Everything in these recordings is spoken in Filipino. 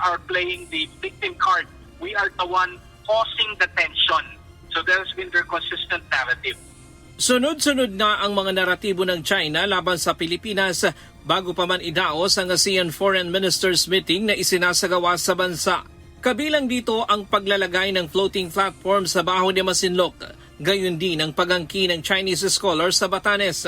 are playing the victim card. We are the one causing the tension. So that has been their consistent narrative. Sunod-sunod na ang mga naratibo ng China laban sa Pilipinas bago pa man idaos ang ASEAN Foreign Ministers Meeting na isinasagawa sa bansa. Kabilang dito ang paglalagay ng floating platform sa Baho de Masinloc, gayon din ang pag-angkin ng Chinese scholar sa Batanes.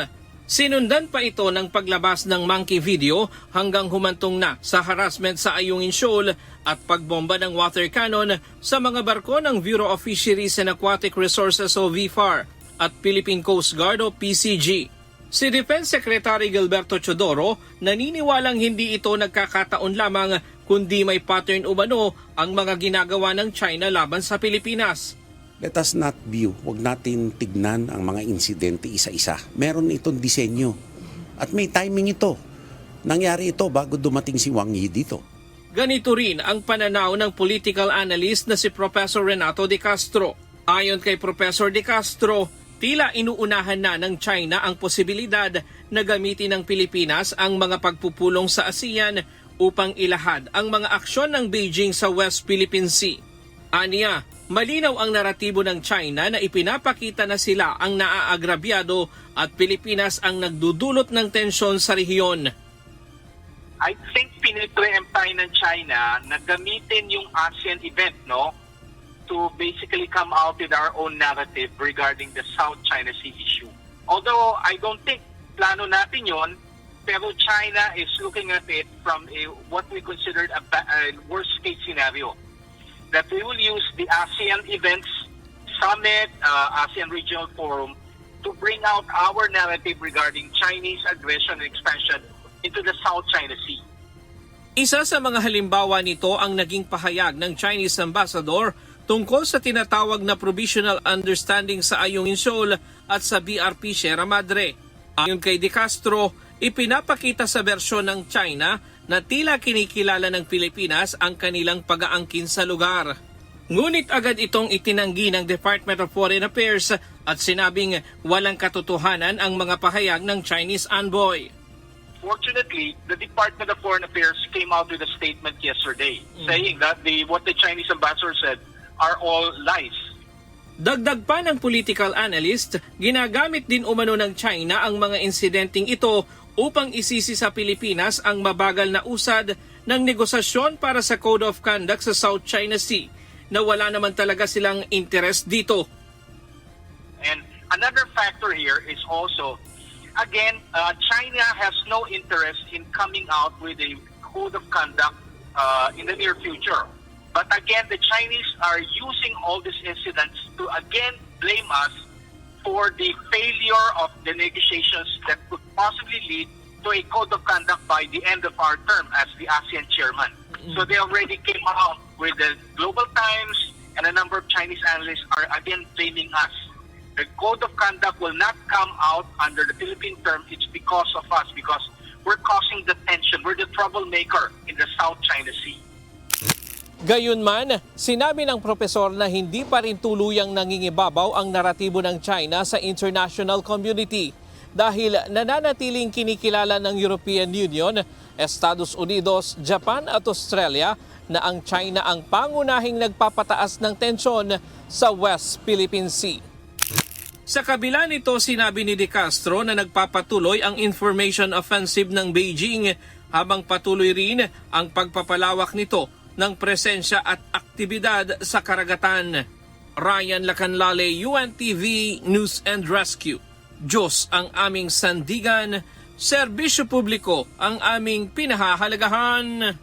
Sinundan pa ito ng paglabas ng monkey video hanggang humantong na sa harassment sa Ayungin Shoal at pagbomba ng water cannon sa mga barko ng Bureau of Fisheries and Aquatic Resources o VFAR at Philippine Coast Guard o PCG. Si Defense Secretary Gilberto Chodoro naniniwalang hindi ito nagkakataon lamang kundi may pattern umano ang mga ginagawa ng China laban sa Pilipinas. Let us not view, huwag natin tignan ang mga insidente isa-isa. Meron itong disenyo at may timing ito. Nangyari ito bago dumating si Wang Yi dito. Ganito rin ang pananaw ng political analyst na si Professor Renato De Castro. Ayon kay Professor De Castro, tila inuunahan na ng China ang posibilidad na gamitin ng Pilipinas ang mga pagpupulong sa ASEAN upang ilahad ang mga aksyon ng Beijing sa West Philippine Sea. Aniya, malinaw ang naratibo ng China na ipinapakita na sila ang naaagrabyado at Pilipinas ang nagdudulot ng tensyon sa rehiyon. I think pinipreempay ng China na gamitin yung ASEAN event, no, to basically come out with our own narrative regarding the South China Sea issue. Although I don't think plano natin yon, pero China is looking at it from what we considered a worst case scenario. That we will use the ASEAN events, summit, ASEAN Regional Forum to bring out our narrative regarding Chinese aggression and expansion into the South China Sea. Isa sa mga halimbawa nito ang naging pahayag ng Chinese Ambassador tungkol sa tinatawag na Provisional Understanding sa Ayungin Shoal at sa BRP Sierra Madre. Ayon kay De Castro, ipinapakita sa bersyon ng China na tila kinikilala ng Pilipinas ang kanilang pag-aangkin sa lugar. Ngunit agad itong itinanggi ng Department of Foreign Affairs at sinabing walang katotohanan ang mga pahayag ng Chinese envoy. Fortunately, the Department of Foreign Affairs came out with a statement yesterday saying that what the Chinese ambassador said are all lies. Dagdag pa ng political analyst, ginagamit din umano ng China ang mga insidenteng ito upang isisi sa Pilipinas ang mabagal na usad ng negosasyon para sa Code of Conduct sa South China Sea na wala naman talaga silang interest dito. And another factor here is also, again, China has no interest in coming out with a Code of Conduct in the near future. But again, the Chinese are using all these incidents to again blame us for the failure of the negotiations that could possibly lead to a code of conduct by the end of our term as the ASEAN chairman. So they already came out with the Global Times, and a number of Chinese analysts are again blaming us. The code of conduct will not come out under the Philippine term. It's because of us, because we're causing the tension. We're the troublemaker in the South China Sea. Gayunman, sinabi ng propesor na hindi pa rin tuluyang nangingibabaw ang naratibo ng China sa international community dahil nananatiling kinikilala ng European Union, Estados Unidos, Japan at Australia na ang China ang pangunahing nagpapataas ng tensyon sa West Philippine Sea. Sa kabila nito, sinabi ni De Castro na nagpapatuloy ang information offensive ng Beijing habang patuloy rin ang pagpapalawak nito ng presensya at aktibidad sa karagatan. Ryan Lacanlale, UNTV News and Rescue. Diyos ang aming sandigan, serbisyo publiko ang aming pinahahalagahan.